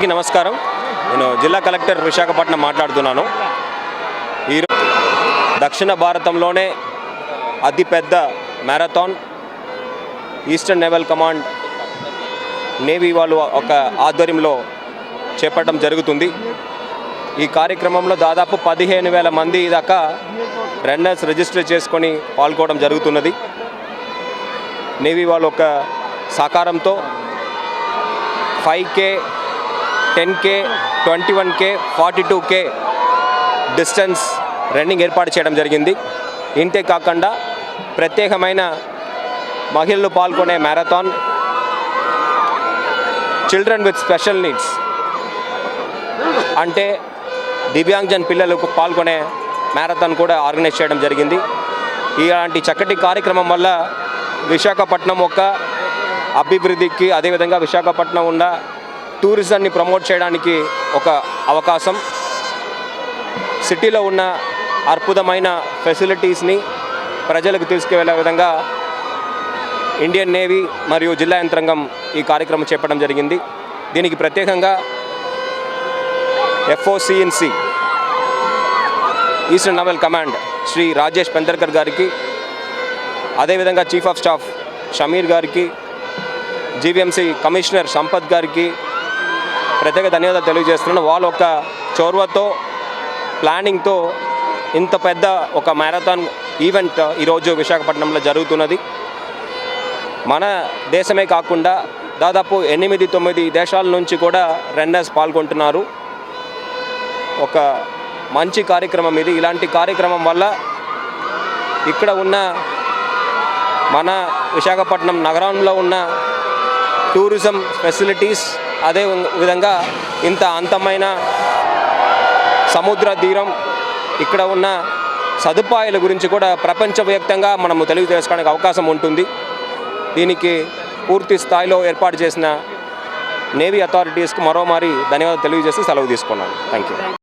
నమస్కారం. నేను జిల్లా కలెక్టర్ విశాఖపట్నం మాట్లాడుతున్నాను. దక్షిణ భారతంలోనే అతిపెద్ద marathon eastern naval command navy వాళ్ళు ఒక ఆధ్వర్యంలో చేపట్టడం జరుగుతుంది. ఈ కార్యక్రమంలో దాదాపు 15,000 మంది దాకా రన్నర్స్ రిజిస్టర్ చేసుకొని పాల్గొనడం జరుగుతున్నది. నేవీ వాళ్ళు ఒక సహకారంతో 5K, 10K, 21K, 42K distance running ఏర్పాటు చేయడం జరిగింది. ఇంతే కాకుండా ప్రత్యేకమైన మహిళలు పాల్గొనే marathon, children with special needs అంటే దివ్యాంగజన్ పిల్లలకు పాల్గొనే మ్యారథాన్ కూడా ఆర్గనైజ్ చేయడం జరిగింది. ఇలాంటి చక్కటి కార్యక్రమం వల్ల విశాఖపట్నం ఒక అభివృద్ధికి, అదేవిధంగా విశాఖపట్నం ఉన్న టూరిజాన్ని ప్రమోట్ చేయడానికి ఒక అవకాశం, సిటీలో ఉన్న అద్భుతమైన ఫెసిలిటీస్ని ప్రజలకు తీసుకువెళ్ళే విధంగా ఇండియన్ నేవీ మరియు జిల్లా యంత్రాంగం ఈ కార్యక్రమం చేపట్టడం జరిగింది. దీనికి ప్రత్యేకంగా FOCNC eastern naval command Shri Rajesh Pendarkar గారికి, అదేవిధంగా చీఫ్ ఆఫ్ స్టాఫ్ షమీర్ గారికి, GVMC కమిషనర్ సంపత్ గారికి ప్రత్యేక ధన్యవాదాలు తెలియజేస్తున్నాను. వాళ్ళ ఒక చొరవతో, ప్లానింగ్తో ఇంత పెద్ద ఒక మ్యారథాన్ ఈవెంట్ ఈరోజు విశాఖపట్నంలో జరుగుతున్నది. మన దేశమే కాకుండా దాదాపు 8-9 దేశాల నుంచి కూడా రన్నర్స్ పాల్గొంటున్నారు. ఒక మంచి కార్యక్రమం ఇది. ఇలాంటి కార్యక్రమం వల్ల ఇక్కడ ఉన్న మన విశాఖపట్నం నగరంలో ఉన్న టూరిజం ఫెసిలిటీస్, అదే విధంగా ఇంత అంతమైన సముద్ర తీరం, ఇక్కడ ఉన్న సదుపాయాల గురించి కూడా ప్రపంచవ్యాప్తంగా మనము తెలియజేసుకోవడానికి అవకాశం ఉంటుంది. దీనికి పూర్తి స్థాయిలో ఏర్పాటు చేసిన నేవీ అథారిటీస్కి మరోమారి ధన్యవాదాలు తెలియజేసి సెలవు తీసుకున్నాను. Thank you.